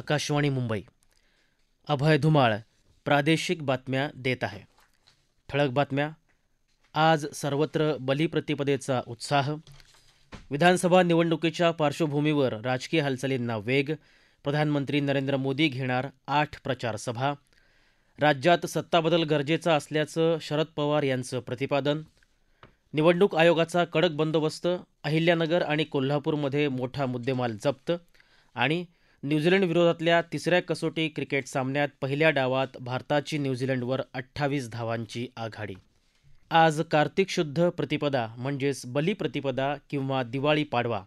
आकाशवाणी मुंबई. अभय धुमाळ प्रादेशिक बातम्या देत आहे. ठळक बातम्या. आज सर्वत्र बलिप्रतिपदेचा उत्साह. विधानसभा निवडणुकीच्या पार्श्वभूमीवर राजकीय हालचालींना वेग. प्रधानमंत्री नरेंद्र मोदी घेणार 8 प्रचार सभा. राज्यात सत्ताबदल गरजेचा असल्याचं शरद पवार यांचं प्रतिपादन. निवडणूक आयोगाचा कडक बंदोबस्त. अहिल्यानगर आणि कोल्हापूरमध्ये मोठा मुद्देमाल जप्त. आणि न्यूझीलंड विरोधातल्या तिसऱ्या कसोटी क्रिकेट सामन्यात पहिल्या डावात भारताची न्यूझीलंडवर 28 धावांची आघाडी. आज कार्तिक शुद्ध प्रतिपदा म्हणजेच बलिप्रतिपदा किंवा दिवाळी पाडवा.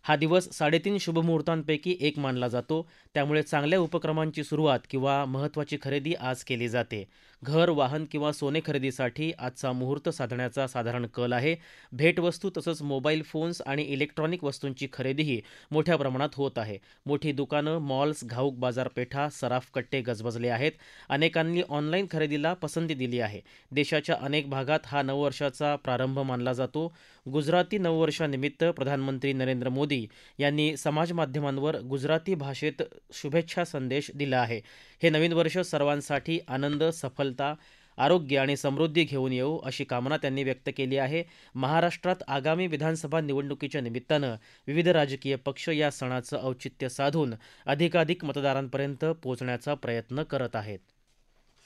हा दिवस 3.5 शुभमुहूर्तांपैकी एक मानला जातो. त्यामुळे चांगल्या उपक्रमांची सुरुवात किंवा महत्त्वाची खरेदी आज केली जाते. घर, वाहन किंवा सोने खरेदीसाठी आजचा मुहूर्त साधण्याचा साधारण कल आहे. भेटवस्तू तसंच मोबाईल फोन्स आणि इलेक्ट्रॉनिक वस्तूंची खरेदीही मोठ्या प्रमाणात होत आहे. मोठी दुकानं, मॉल्स, घाऊक बाजारपेठा, सराफ कट्टे गजबजले आहेत. अनेकांनी ऑनलाईन खरेदीला पसंती दिली आहे. देशाच्या अनेक भागात हा नववर्षाचा प्रारंभ मानला जातो. गुजराती नववर्षानिमित्त प्रधानमंत्री नरेंद्र मोदी यांनी समाजमाध्यमांवर गुजराती भाषेत शुभेच्छा संदेश दिला आहे. हे नवीन वर्ष सर्वांसाठी आनंद, सफलता, आरोग्य आणि समृद्धी घेऊन येऊ अशी कामना त्यांनी व्यक्त केली आहे. महाराष्ट्रात आगामी विधानसभा निवडणुकीच्या निमित्तानं विविध राजकीय पक्ष या सणाचं औचित्य साधून अधिकाधिक मतदारांपर्यंत पोहोचण्याचा प्रयत्न करत आहेत.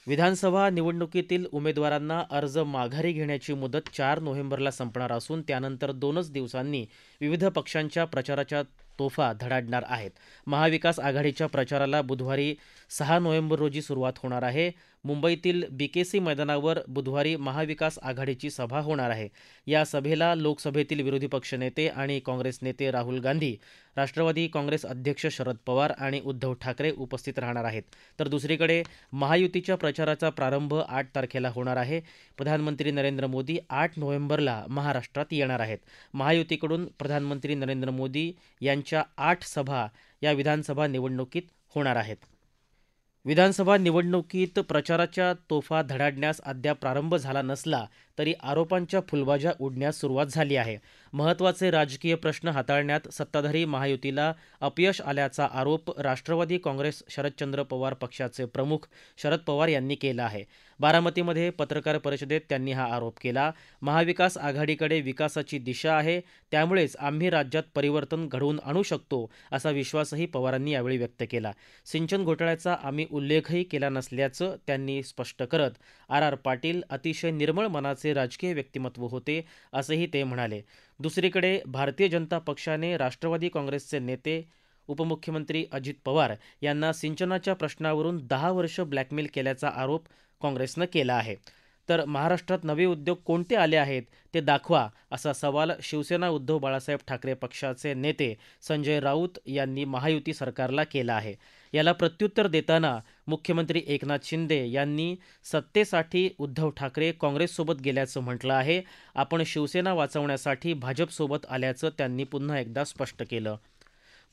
विधानसभा निवडणुकीतील उमेदवारांना अर्ज माघारी घेण्याची मुदत 4 नोव्हेंबरला संपणार असून त्यानंतर 2च दिवसांनी विविध पक्षांच्या प्रचाराच्या तोफा धडाडणार आहेत. महाविकास आघाडीच्या प्रचाराला बुधवारी 6 नोव्हेंबर रोजी सुरुवात होणार आहे. मुंबईतील BKC मैदानावर बुधवारी महाविकास आघाडीची सभा होणार आहे. या सभेला लोकसभेतील विरोधी पक्षनेते आणि काँग्रेस नेते राहुल गांधी, राष्ट्रवादी काँग्रेस अध्यक्ष शरद पवार आणि उद्धव ठाकरे उपस्थित राहणार आहेत. तर दुसरीकडे महायुतीच्या प्रचाराचा प्रारंभ 8 तारखेला होणार आहे. प्रधानमंत्री नरेंद्र मोदी 8 नोव्हेंबरला महाराष्ट्रात येणार आहेत. महायुतीकडून प्रधानमंत्री नरेंद्र मोदी यांच्या 8 सभा या विधानसभा निवडणुकीत होणार आहेत. विधानसभा निवडणुकीत प्रचाराच्या तोफा धडाडण्यास अद्याप प्रारंभ झाला नसला तरी आरोपांच्या फुलबाजा उडण्यास सुरुवात झाली आहे. महत्त्वाचे राजकीय प्रश्न हाताळण्यात सत्ताधारी महायुतीला अपयश आल्याचा आरोप राष्ट्रवादी काँग्रेस शरदचंद्र पवार पक्षाचे प्रमुख शरद पवार यांनी केला आहे. बारामतीमध्ये पत्रकार परिषदेत त्यांनी हा आरोप केला. महाविकास आघाडीकडे विकासाची दिशा आहे, त्यामुळेच आम्ही राज्यात परिवर्तन घडवून आणू शकतो असा विश्वासही पवारांनी यावेळी व्यक्त केला. सिंचन घोटाळ्याचा आम्ही उल्लेखही केला नसल्याचं त्यांनी स्पष्ट करत RR पाटील अतिशय निर्मळ मनाचे राजकीय व्यक्तिमत्व होते असंही ते म्हणाले. दुसरीकडे भारतीय जनता पक्षाने राष्ट्रवादी काँग्रेसचे नेते उपमुख्यमंत्री अजित पवार यांना सिंचनाच्या प्रश्नावरून 10 वर्ष ब्लॅकमेल केल्याचा आरोप काँग्रेसनं केला आहे. तर महाराष्ट्रात नवे उद्योग कोणते आले आहेत ते दाखवा असा सवाल शिवसेना उद्धव बाळासाहेब ठाकरे पक्षाचे नेते संजय राऊत यांनी महायुती सरकारला केला आहे. याला प्रत्युत्तर देताना मुख्यमंत्री एकनाथ शिंदे यांनी सत्तेसाठी उद्धव ठाकरे काँग्रेससोबत गेल्याचं म्हटलं आहे. आपण शिवसेना वाचवण्यासाठी भाजपसोबत आल्याचं त्यांनी पुन्हा एकदा स्पष्ट केलं.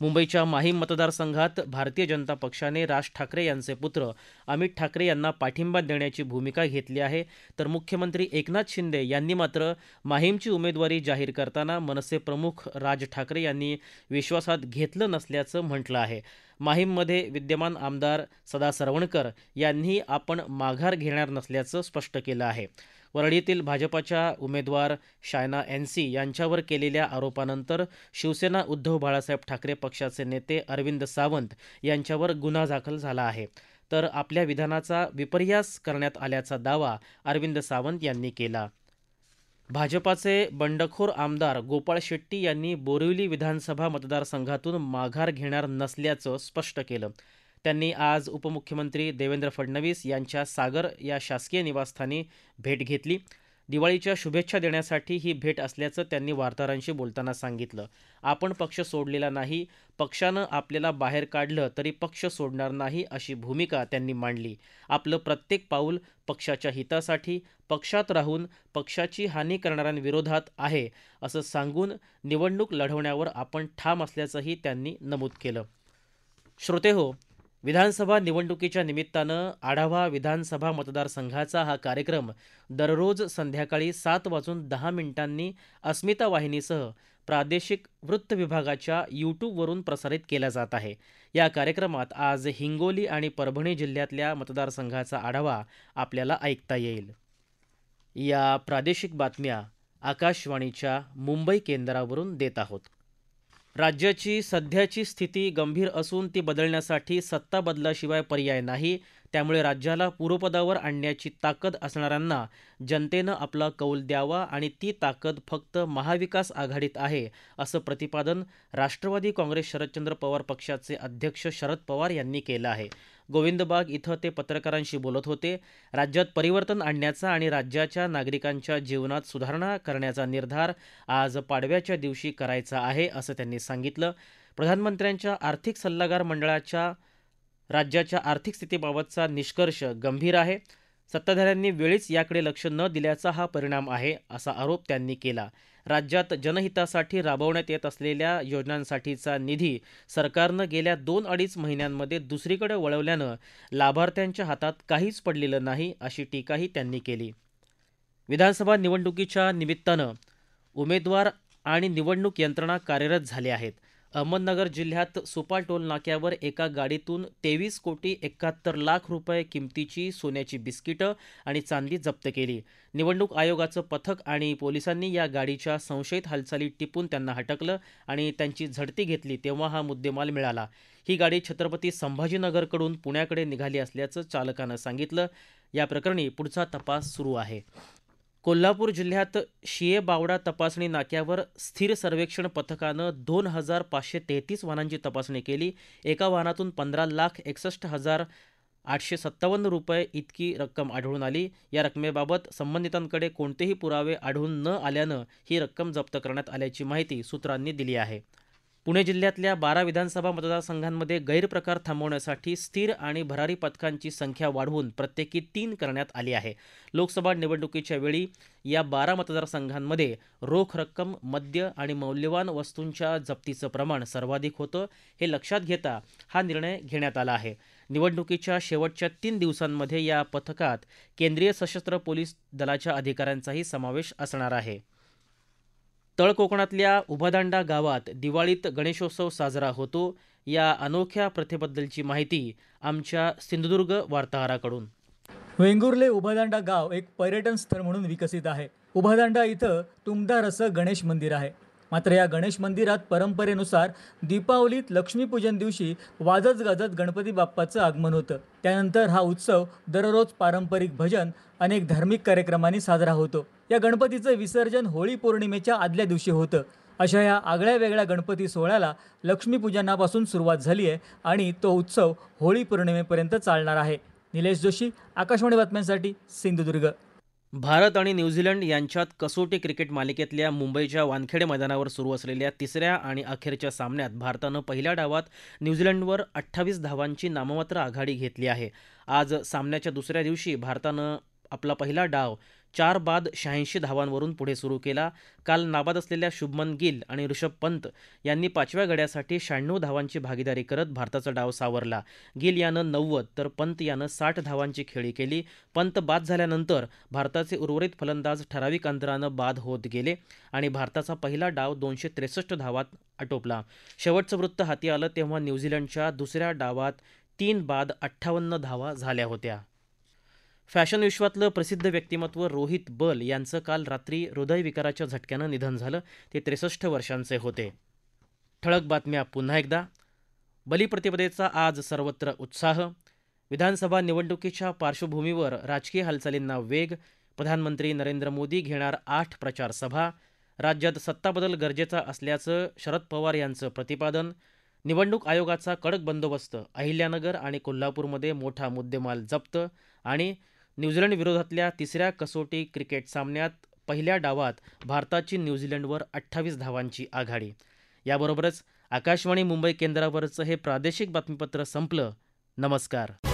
मुंबईच्या माहीम मतदारसंघात भारतीय जनता पक्षाने राज ठाकरे यांचे पुत्र अमित ठाकरे यांना पाठिंबा देण्याची भूमिका घेतली आहे. तर मुख्यमंत्री एकनाथ शिंदे यांनी मात्र माहीमची उमेदवारी जाहीर करताना मनसे प्रमुख राज ठाकरे यांनी विश्वासात घेतलं नसल्याचं म्हटलं आहे. माहीममध्ये विद्यमान आमदार सदा सरवणकर यांनी आपण माघार घेणार नसल्याचं स्पष्ट केलं आहे. वरळीतील भाजपाच्या उमेदवार शायना NC यांच्यावर केलेल्या आरोपानंतर शिवसेना उद्धव बाळासाहेब ठाकरे पक्षाचे नेते अरविंद सावंत यांच्यावर गुन्हा दाखल झाला आहे. तर आपल्या विधानाचा विपर्यास करण्यात आल्याचा दावा अरविंद सावंत यांनी केला. भाजपाचे बंडखोर आमदार गोपाळ शेट्टी यांनी बोरिवली विधानसभा मतदारसंघातून माघार घेणार नसल्याचं स्पष्ट केलं. त्यांनी आज उपमुख्यमंत्री देवेंद्र फडणवीस यांच्या सागर या शासकीय निवासस्थानी भेट घेतली. दिवाळीच्या शुभेच्छा देण्यासाठी ही भेट असल्याचं त्यांनी वार्ताहरांशी बोलताना सांगितलं. आपण पक्ष सोडलेला नाही, पक्षानं आपल्याला बाहेर काढलं तरी पक्ष सोडणार नाही अशी भूमिका त्यांनी मांडली. आपलं प्रत्येक पाऊल पक्षाच्या हितासाठी, पक्षात राहून पक्षाची हानी करणाऱ्यांविरोधात आहे असं सांगून निवडणूक लढवण्यावर आपण ठाम असल्याचंही त्यांनी नमूद केलं. श्रोतेहो, विधानसभा निवडणुकीच्या निमित्तानं आढावा विधानसभा मतदारसंघाचा हा कार्यक्रम दररोज संध्याकाळी 7:10 अस्मिता वाहिनीसह प्रादेशिक वृत्त विभागाच्या यूट्यूबवरून प्रसारित केला जात आहे. या कार्यक्रमात आज हिंगोली आणि परभणी जिल्ह्यातल्या मतदारसंघाचा आढावा आपल्याला ऐकता येईल. या प्रादेशिक बातम्या आकाशवाणीच्या मुंबई केंद्रावरून देत आहोत. राज्याची सध्याची स्थिती गंभीर असून ती बदलण्यासाठी सत्ता बदलाशिवाय पर्याय नाही. त्यामुळे राज्याला पूर्वपदावर आणण्याची ताकद असणाऱ्यांना जनतेनं आपला कौल द्यावा आणि ती ताकद फक्त महाविकास आघाडीत आहे, असं प्रतिपादन राष्ट्रवादी काँग्रेस शरदचंद्र पवार पक्षाचे अध्यक्ष शरद पवार यांनी केलं आहे. गोविंदबाग इथं ते पत्रकारांशी बोलत होते. राज्यात परिवर्तन आणण्याचा आणि राज्याच्या नागरिकांच्या जीवनात सुधारणा करण्याचा निर्धार आज पाडव्याच्या दिवशी करायचा आहे, असं त्यांनी सांगितलं. प्रधानमंत्र्यांच्या आर्थिक सल्लागार मंडळाच्या राज्याच्या आर्थिक स्थितीबाबतचा निष्कर्ष गंभीर आहे. सत्ताधाऱ्यांनी वेळीच याकडे लक्ष न दिल्याचा हा परिणाम आहे, असा आरोप त्यांनी केला. राज्यात जनहितासाठी राबवण्यात येत असलेल्या योजनांसाठीचा निधी सरकारनं गेल्या 2-2.5 महिन्यांमध्ये दुसरीकडे वळवल्यानं लाभार्थ्यांच्या हातात काहीच पडलेलं नाही, अशी टीकाही त्यांनी केली. विधानसभा निवडणुकीच्या निमित्तानं उमेदवार आणि निवडणूक यंत्रणा कार्यरत झाले आहेत. अहमदनगर जिल्ह्यात सुपा टोल नाक्यावर एका गाडीतून 23,71,00,000 रुपये किमतीची सोन्याची बिस्किटं आणि चांदी जप्त केली. निवडणूक आयोगाचं पथक आणि पोलिसांनी या गाडीच्या संशयित हालचाली टिपून त्यांना हटकलं आणि त्यांची झडती घेतली तेव्हा हा मुद्देमाल मिळाला. ही गाडी छत्रपती संभाजीनगरकडून पुण्याकडे निघाली असल्याचं चालकानं सांगितलं. या प्रकरणी पुढचा तपास सुरू आहे. कोल्हापूर जिल्ह्यात शिये बावडा तपासणी नाक्यावर स्थिर सर्वेक्षण पथकानं 2,533 वाहनांची तपासणी केली. एका वाहनातून 15,61,857 रुपये इतकी रक्कम आढळून आली. या रकमेबाबत संबंधितांकडे कोणतेही पुरावे आढळून न आल्यानं ही रक्कम जप्त करण्यात आल्याची माहिती सूत्रांनी दिली आहे. पुणे जिल्ह्यातल्या 12 विधानसभा मतदारसंघांमध्ये गैरप्रकार थांबवण्यासाठी स्थिर आणि भरारी पथकांची संख्या वाढवून प्रत्येकी 3 करण्यात आली आहे. लोकसभा निवडणुकीच्या वेळी या 12 मतदारसंघांमध्ये रोख रक्कम, मद्य आणि मौल्यवान वस्तूंच्या जप्तीचं प्रमाण सर्वाधिक होतं. हे लक्षात घेता हा निर्णय घेण्यात आला आहे. निवडणुकीच्या शेवटच्या 3 दिवसांमध्ये या पथकात केंद्रीय सशस्त्र पोलीस दलाच्या अधिकाऱ्यांचाही समावेश असणार आहे. तळ कोकणातल्या उभादांडा गावात दिवाळीत गणेशोत्सव साजरा होतो. या अनोख्या प्रथेबद्दलची माहिती आमच्या सिंधुदुर्ग वार्ताहराकडून. वेंगुर्ले उभादांडा गाव एक पर्यटन स्थळ म्हणून विकसित आहे. उभादांडा इथं तुंगदार असं गणेश मंदिर आहे. मात्र या गणेश मंदिरात परंपरेनुसार दीपावलीत लक्ष्मीपूजन दिवशी वाजत गाजत गणपती बाप्पाचं आगमन होतं. त्यानंतर हा उत्सव दररोज पारंपरिक भजन, अनेक धार्मिक कार्यक्रमांनी साजरा होतो. या गणपतीचं विसर्जन होळी पौर्णिमेच्या आदल्या दिवशी होतं. अशा या आगळ्या वेगळ्या गणपती सोहळ्याला लक्ष्मीपूजनापासून सुरुवात झाली आहे आणि तो उत्सव होळी पौर्णिमेपर्यंत चालणार आहे. निलेश जोशी, आकाशवाणी बातम्यांसाठी सिंधुदुर्ग. भारत आणि न्यूझीलंड यांच्यात कसोटी क्रिकेट मालिकेतल्या मुंबईच्या वानखेडे मैदानावर सुरू असलेल्या तिसऱ्या आणि अखेरच्या सामन्यात भारतानं पहिल्या डावात न्यूझीलंडवर 28 धावांची नाममात्र आघाडी घेतली आहे. आज सामन्याच्या दुसऱ्या दिवशी भारतानं आपला पहिला डाव 4 बाद 86 धावांवरून पुढे सुरू केला. काल नाबाद असलेल्या शुभमन गिल आणि ऋषभ पंत यांनी 5व्या गड्यासाठी 96 धावांची भागीदारी करत भारताचा डाव सावरला. गिल यानं 90 तर पंत यानं 60 धावांची खेळी केली. पंत बाद झाल्यानंतर भारताचे उर्वरित फलंदाज ठराविक अंतरानं बाद होत गेले आणि भारताचा पहिला डाव 263 धावात आटोपला. शेवटचं वृत्त हाती आलं तेव्हा न्यूझीलंडच्या दुसऱ्या डावात 3 बाद 58 धावा झाल्या होत्या. फॅशन विश्वातलं प्रसिद्ध व्यक्तिमत्व रोहित बल यांचं काल रात्री हृदयविकाराच्या झटक्यानं निधन झालं. ते 63 वर्षांचे होते. ठळक बातम्या पुन्हा एकदा. बलिप्रतिपदेचा आज सर्वत्र उत्साह. विधानसभा निवडणुकीच्या पार्श्वभूमीवर राजकीय हालचालींना वेग. प्रधानमंत्री नरेंद्र मोदी घेणार 8 प्रचार सभा. राज्यात सत्ताबदल गरजेचा असल्याचं शरद पवार यांचं प्रतिपादन. निवडणूक आयोगाचा कडक बंदोबस्त. अहिल्यानगर आणि कोल्हापूरमध्ये मोठा मुद्देमाल जप्त. आणि न्यूझीलंड विरोधातल्या तिसऱ्या कसोटी क्रिकेट सामन्यात पहिल्या डावात भारताची न्यूझीलंडवर 28 धावांची आघाडी. याबरोबरच आकाशवाणी मुंबई केंद्रावरचं हे प्रादेशिक बातमीपत्र संपलं. नमस्कार.